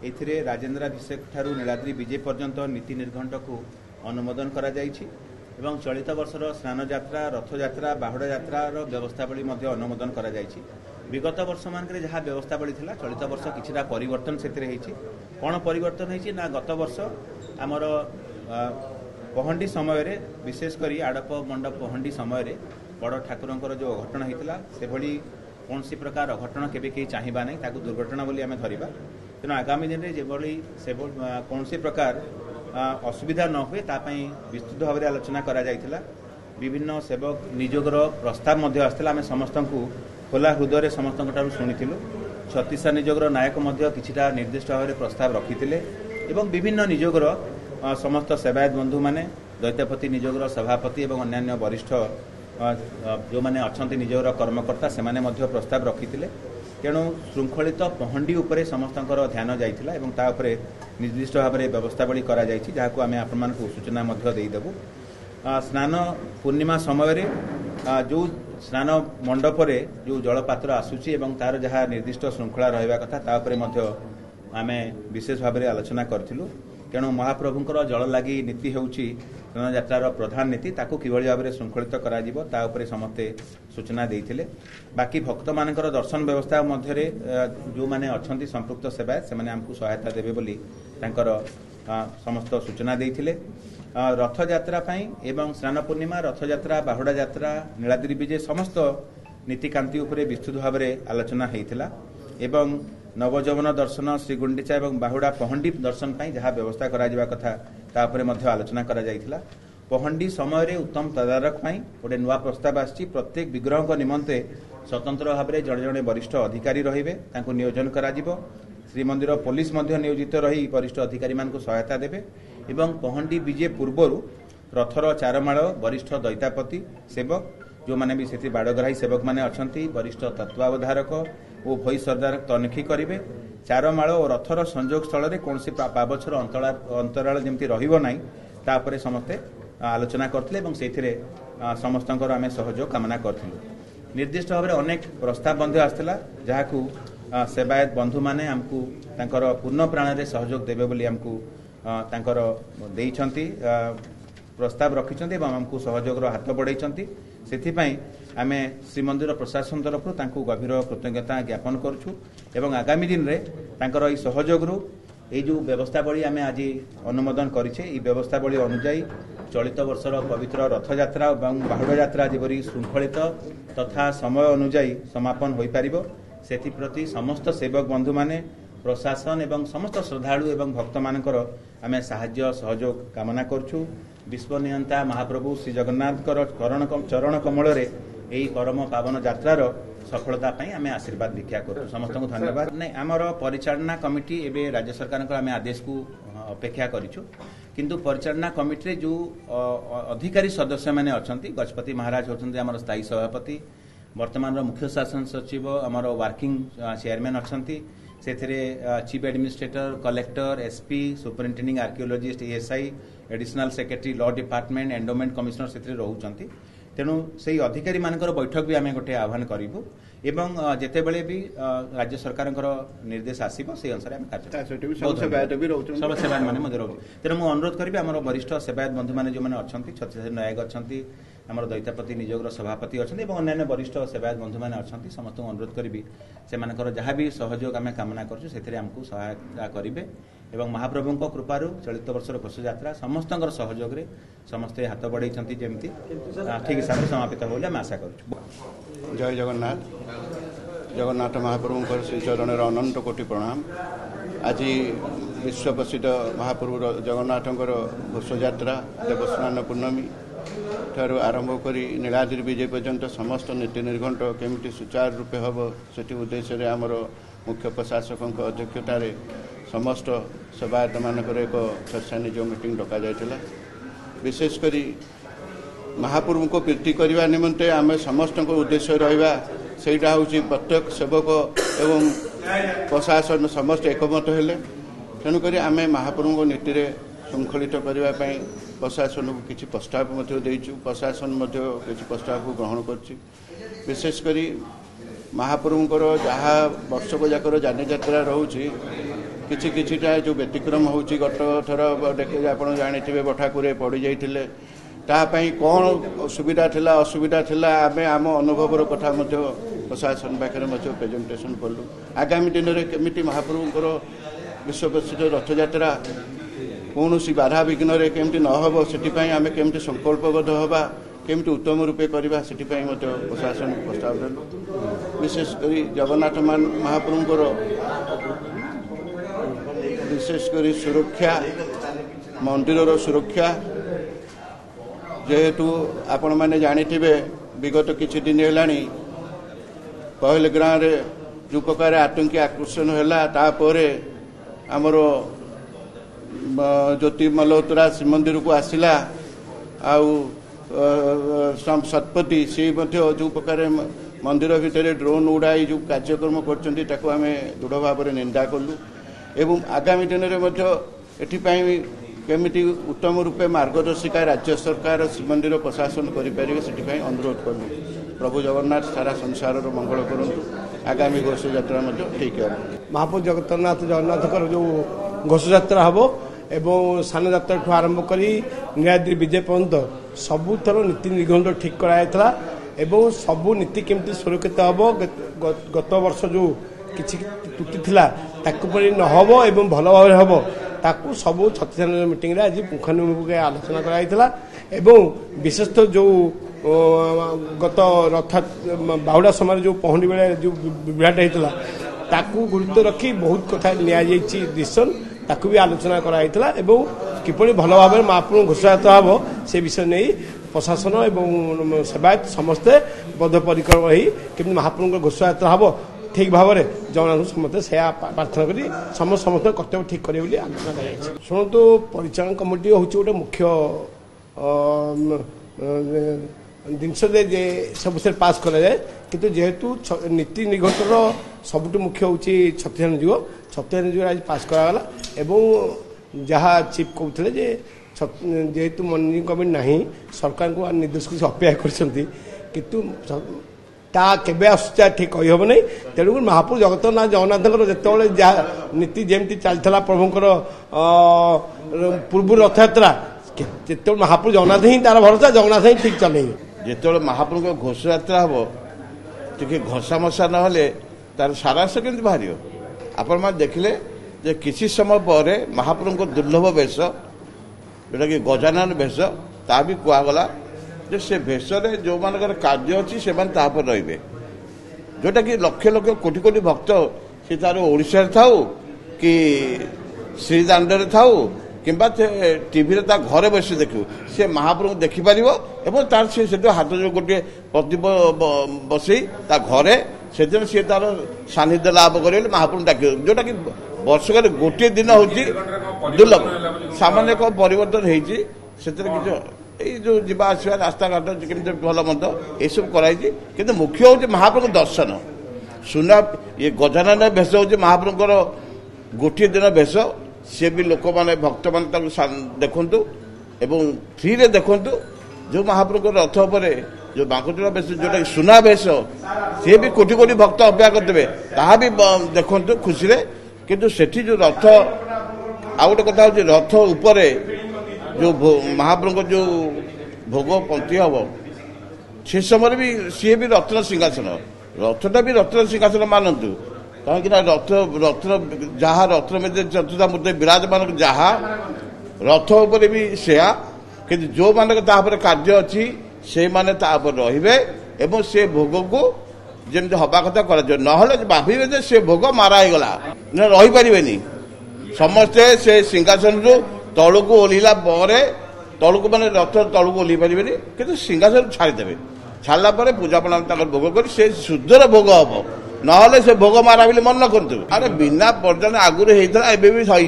एथिरे राजेन्द्राभिषेक ठारू नीलाद्री विजय पर्यंत नीति निर्घंट को अनुमोदन करा जायछि एवं चलित वर्षर स्नान यात्रा रथ यात्रा बाहुड़ा यात्रार व्यवस्थावली अनुमोदन करा जायछि। विगत वर्ष मानकरे जहाँ व्यवस्थावली थिला चलित वर्ष किछिटा परिवर्तन सेतिरे हेछि। कोन परिवर्तन हेछि ना गत वर्ष आमर पहंडी समय रे विशेषकर आड़प मंडप पहंडी समय बड़ ठाकुरंकर जो अघटन होता से भली कौन प्रकार अघटन केबे कहीं चाहिबा नहीं ताकू दुर्घटना बोली आमे धरिबा। तेणु आगामी दिन में जेभली से कौन प्रकार असुविधा न हुए तापाई विस्तृत भाव में आलोचना करा जायतिला। विभिन्न सेवक नियोगर प्रस्ताव मध्य आसला। आमे समस्त खोला हृदय समस्त शुणिलु। छत्तीसा नियोगर नायक मध्य किछिटा निर्दिष्ट भाव में प्रस्ताव रखिथिले एवं विभिन्न नियोगर समस्त सेवायत बंधु माने दैत्यपति नियोगर सभापति एवं अन्यान्य वरिष्ठ जो माने अछंती नियोगर कर्मकर्ता से माने मध्य प्रस्ताव रखिथिले। तेणु श्रृंखलित पहंडी उपरे समस्तंकर ध्यान जाइथिला एवं ता उपरे निर्दिष्ट भाव में व्यवस्थावली करा जायछि जाहाकू आमे आपन मानकू सूचना मध्य देई देबु। स्नान पूर्णिमा समय रे जो स्नान मंडप रे जो जलपात्र आसुची एवं तार जहाँ निर्दिष्ट श्रृंखला रहिबा कथा ता उपरे मध्य आमे विशेष भाव में आलोचना करथिलु। तेणु महाप्रभुंकर जल लगी नीति होउची स्नान यात्रार प्रधान नीति ताकू किभଳି भाव में श्रृंखलित करा जिवो ता उपरे समस्ते सूचना देइथिले। बाकी भक्त मानकर दर्शन व्यवस्था मध्यरे जो माने अछंती संपृक्त सेवायत से माने हमकु सहायता देबे बोली तांकर समस्त सूचना देइथिले। रथ यात्रा पई एवं स्नान पूर्णिमा रथ यात्रा बाहुड़ा यात्रा नीलाद्री विजय समस्त नीतिकांति उपरे विस्तृत भाव में आलोचना हेइथिला एवं नवजौवन दर्शन श्रीगुंडीचा एवं बाहुड़ा पहंडी दर्शन पाई जहाँ व्यवस्था करा जिबा कथा तापरे मध्य आलोचना करा जायतिला। पहंडी समय रे उत्तम तदारक पाई गोटे नुआ प्रस्ताव आछि। प्रत्येक विग्रह निमंते स्वतंत्र भाव में जड़े जड़े वरिष्ठ अधिकारी रहिबे तांको नियोजन करा जिवो। श्रीमंदिर पुलिस मध्य नियोजित रही वरिष्ठ अधिकारी मानकु सहायता देबे एवं पहंडी विजय पूर्वरु रथर चारमाळ वरिष्ठ दैतापति सेवक जो माने भी सेति बाड़ग्राही सेवक माने अछंती वरिष्ठ तत्वावधारक और भई सरदार तनखी करेंगे। चारमाळ और रथर संजोग स्थल में कौन पाबछर अंतराल जमती रहिबो नाही तापरे समस्ते आलोचना करथिले एवं सेथिरे समस्तंकर आमे सहयोग कामना करथिलु। निर्दिष्ट भाव में अनेक प्रस्ताव बंध आसला जहाकू सेवायत बंधु माने हमकू तांकर पूर्ण प्राण रे सहयोग देबे बोली हमकू तांकर देइछंती प्रस्ताव रखिछंती एवं हमकू सहयोग रो हाथ बढ़ाइछंती। सेथिपाई आमे श्रीमंदिर प्रशासन तरफ तांकू गभीर कृतज्ञता ज्ञापन करूछु एवं आगामी दिन रे तांकर ई सहयोग रु ए जो व्यवस्थावली आमे आज अनुमोदन करिछे ई व्यवस्थावली अनुसार चलित वर्षर पवित्र रथ यात्रा एवं बाहुड़ा यात्रा जेपरी श्रृंखलित तथा समय अनुसार समापन होई पारिबो सेथि प्रति समस्त सेवक बंधु माने प्रशासन एवं समस्त श्रद्धालु एवं भक्त मानकर आमे साहाय्य सहयोग कामना करछु। विश्वनियंता महाप्रभु श्री जगन्नाथकर चरण कमल रे एई परम पावन यात्रार सफलता पाई आमे आशीर्वाद भिक्षा करू। समस्त को धन्यवाद। नहीं आमर परिचालना कमिटी एवं राज्य सरकार आमे आदेश को अपेक्षा करिछु किंतु परिचालना कमिटी जो अधिकारी सदस्य माने अछंती गजपति महाराज होछंती आमर स्थायी सभापति वर्तमान मुख्य शासन सचिव आमर वर्किंग चेयरमैन अछंती सेथिरे chief administrator collector SP superintending archaeologist ASI additional secretary law department endowment commissioner सेथिरे रहउचंती। तेणु से अधिकारी मानकर बैठक भी आमे गोटे आह्वान करूँ एवं जिते बड़े भी राज्य सरकार निर्देश आसो से अनुसार सब सेवायत मैंने रोचे। तेणु मुझे अनुरोध करी आम वरिष्ठ सेवायत बंधु मैंने जो मैंने अच्छा छत्तीसगढ़ नायक अच्छा आम दैतापति नियोगर सभापति अच्छा और अन्य वरिष्ठ सेवायत बंधु मैंने अच्छा समस्त अनुरोध करी से जहाँ भी सहयोग आम कामना करमको सहायता करेंगे एवं महाप्रभु कृपार चलित वर्षर घोष यात्रा समस्त सहयोग में समस्ते हाथ बढ़ाई जमी ठीक हिसाब से समापित हो आशा कर। जय जगन्नाथ। जगन्नाथ महाप्रभु श्री चरण अनंत कोटि प्रणाम। आज विश्व प्रसिद्ध महाप्रभु जगन्नाथ घोष यात्रा देवस्नान पूर्णमी ठारू आरंभ कर नीलाद्री विजय पर्यंत समस्त नीति निर्घंट केमिटी सुचारू रूपे हम से उद्देश्य आमर मुख्य प्रशासक अध्यक्षतार समस्त सेवायत मानकर एक चर्चा निज मीटिंग डक जाइला। विशेषकर महाप्रभु को प्रीति करने निमंते आम समस्त उद्देश्य रहा सेटा हूँ प्रत्येक सेवक एवं प्रशासन समस्त एकमत हेले। तेणुक आम महाप्रभु नीति श्रृंखलित करने प्रशासन को किसी प्रस्ताव देचु प्रशासन किसी प्रस्ताव को ग्रहण कर विशेषकर महाप्रभुंर जहाँ वर्षक जाकर जानी यात्रा रोचे किछि किछिटा जो व्यतिक्रम होउछि गत थर देखे आपण जानिथिबे बठाकुरे पड़ी जाइथिले तापाई कौन सुविधा थिला असुविधा थिला आमे आम अनुभवर कथा मध्य प्रशासन पाखे प्रेजेंटेशन कलु आगामी दिन में केमिति महाप्रभुंकर विश्व प्रसिद्ध रथयात्रा कौन बाधा विघ्न केमती न हम से आम केमती संकल्पबद्ध हवा केमती उत्तम रूपे करवा से प्रशासन प्रस्ताव देलु विशेषकर जगन्नाथ महाप्रभुंकर विशेषकर सुरक्षा मंदिर सुरक्षा जेहेतु आपण मैंने जानिथिबे विगत किछि दिन हेलानी पहलगाम रे जो प्रकार आतंकी आक्रमण है तापर आमर ज्योति मल्होत्रा श्रीमंदिर को आसला सतपति से जो प्रकार मंदिर भितर ड्रोन उड़ाई जो कार्यक्रम कर दृढ़ भाव निंदा कलु एवं आगामी दिन में केमिति उत्तम रूपे मार्गदर्शिका राज्य सरकार श्रीमंदिर प्रशासन करें से अनुरोध कलु प्रभु जगन्नाथ सारा संसार मंगल करूँ आगामी घोष यात्रा ठीक है महाप्रभु जगन्नाथ जो घोष यात्रा हम एवं सान यात्रा ठू आरंभ कर नीलाद्रि विजय पर्यंत सबुथर नीति निबंध ठीक कराइला एवं सबू नीति केमती सुरक्षित हम गत वर्ष जो किसी त्रुटि थिला ताकू परि न हबो एवं भल भाव हम ताकू सबू छत्तीसगढ़ मीटिंग रे आज पुंखानुपुंख आलोचना कराइला एवं विशेषतः जो गत रथ बाहुड़ा समय जो पहुंडी बेले जो विराट होता ताकू गुरुत्व रखी बहुत कथा डिसीजन ताकू भी आलोचना कराइला एवं किपरि भल भाव महाप्रभु घोषयात्रा हम से विषय नहीं प्रशासन एवं सेवायत समस्ते बद्धपरिकर रही कि महाप्रभु घोषयात्रा हम ठीक भाव में जगन्नाथ समस्ते से प्रार्थना करी समस्त कर्तव्य ठीक करें आलोचना कर शुणु परिचालन कमिटी हूँ गोटे मुख्य जिनस सब से पास करा जाए किंतु जेहेतु नीति निघंटर सबुठ मुख्य हूँ छत्तीसगढ़ जुग आज पास कराला एवं जहाँ चीफ कहते जेहेतु मॉर्निंग कमिटी नहीं सरकार को निर्देश को अपेक्षा करतु केबे आसुचा ठीक कही हम नहीं तेणुक महाप्रभु जगन्नाथ जिते जहाँ नीति जमी चलता प्रभुंर पूर्व रथयात्रा जिते महाप्रभु जगन्नाथ ही तार भरोसा जगन्नाथ ही ठीक चले जिते महाप्रभु घोष यात्रा हम टी घसा मसा ना तार सारांश केमती बाहर आपण मैंने देखिले जे किसी समय पर महाप्रभु दुर्लभ वेश जोटा कि गजानन वेश ता भी कहगला जे से भेष जो मान कार्य अच्छी से रे जोटा कि लक्ष लक्ष कोटि कोटि भक्त सी तार ओडिशा थाऊ कि श्रीदांडे थाऊ किंबा टीवी घरे बस देखू से महाप्रभु देखिपर एवं तार से हाथ जो गोटे प्रदीप बसई घरे से सी तार सानिध्य लाभ कर महाप्रभु डाक जोटा कि वर्षक गोटे दिन हूँ दुर्लभ सामान्य परिवर्तन होती जो जीवा आसवा रास्ता घाट केमती भल मंद ये सब कराई कि मुख्य हूँ महाप्रभु दर्शन सुना ये गजानन भेष हूँ महाप्रभुर गोटे दिन भेष सी भी लोक मैंने भक्त मान देखु एवं फ्री रे देखु जो महाप्रभु रथ पर जो बांकुचूड़ा भेष जोटा सुना भेष सी भी कोटि कोटि भक्त अपेक्षा करते भी देखु खुशी किंतु सेठी जो रथ आउ गोटे कथा हूँ रथ उपर जो महाप्रभु जो भोग पंक्ति हम से समय भी सी भी रत्न सिंहासन रथटा भी रत्न सिंहासन मानतु कहीं रथ रत्न जहाँ रत्न में चतुर्था मूर्ति विराजमान जहाँ रथ उपर भी सेया कि जो मान कार्य अच्छी से माने रे एवं से भोग को जमी हवा कथा कर भावे से भोग मारा गला रही पारे समस्ते से सिंहासन रू तलू को ओह्ला तलू को मैंने रथ तलू को ओह्ल पारे कि सिंहासन छाड़देवे छाड़ा पूजापना भोग कर शुद्धर भोग हम ना से भोग मारा बोली मन करतु अरे बिना पर्यटन आगुरी होता एवं भी सही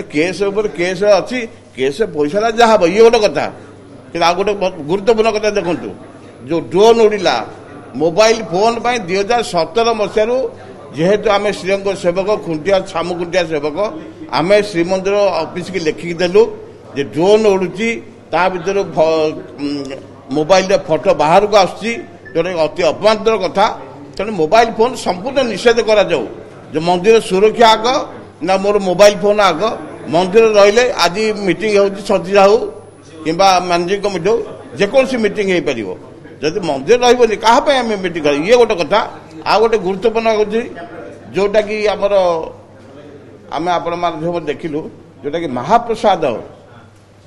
केस केस अच्छी केस पैसा जहाँ ये गोटे कथा कि गोटे गुरुत्वपूर्ण कथा देखु जो ड्रोन उड़िला मोबाइल फोन पर 2017 मसीह जेहेतु आम श्रीरंग सेवक खुंटिया छामुखुंटिया सेवक आम श्रीमंदिर ऑफिस की लिखिकी देलु जे ड्रोन उड़ुची ता भीतर मोबाइल फोटो बाहर को आसुची जोटा अति अपमानजनक कथा तेणु मोबाइल फोन संपूर्ण निषेध करा जाऊ जो मंदिर सुरक्षा आग ना मोर मोबाइल फोन आग मंदिर रहिले आज मीटिंग हो सजिजा हो कि मैनेजिंग कमिटी हो जेकोसी मीटिंग हो पार जब मंदिर रही क्या मीटिंग ये गोटे कथा आ गोटे गुरुत्वपूर्ण हूँ जोटा कि आमर आम आपण माध्यम देखिलु जोटा कि महाप्रसाद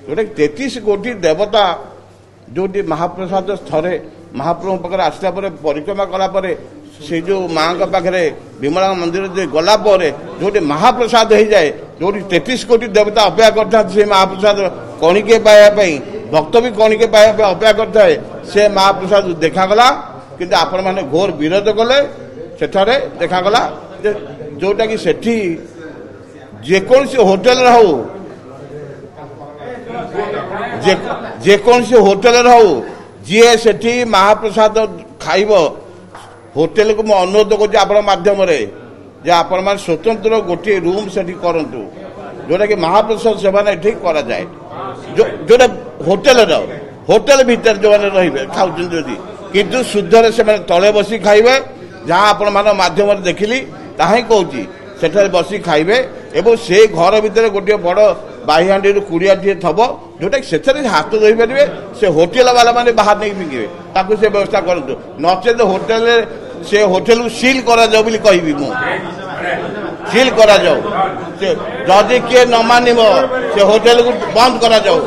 जोटा कि 33 कोटी देवता जो महाप्रसाद थरे महाप्रभु पाखे आसला परिक्रमा कलापर से जो माँ पाखे विमला मंदिर गला जो महाप्रसाद हो जाए जो 33 कोटी देवता अपेक्षा करता से महाप्रसाद कणिके पाइबापी भक्त भी कणिके पाइबा अपेक्षा करता है से महाप्रसाद देखागला कि आपण मैंने घोर विरोध कले सेठारे देखागला जोटा कि सेठी जेकोसी होटेल हो जेकोसी होटेल हो जी सेठी महाप्रसाद खाइब होटेल को मैं अनुरोध कर माध्यम जे आपण मैंने स्वतंत्र गोटे रूम से करंतु जोटा कि महाप्रसाद सेवन ये करा जाए जोटा होटेल भीतर जो मैंने रे खाऊ किंतु शुद्ध से तले बसी खाइबे जहाँ आपण मान माध्यम देखिली ताही कहूँ सेठारे बसी खाइबे एवं से घर भितर गोटे बड़ बाहीहांडी कुड़िया टे थब जोटा कि हाथ धोई पारे से होटेल वाला माने बाहर नहीं फिंगे ताकू से व्यवस्था करूँ नचेत होटेल से होटेल को सील करा जाओ बोली कहबी मु सील करा जाओ जदि किए न मानिब से होटेल को बंद करा जाओ।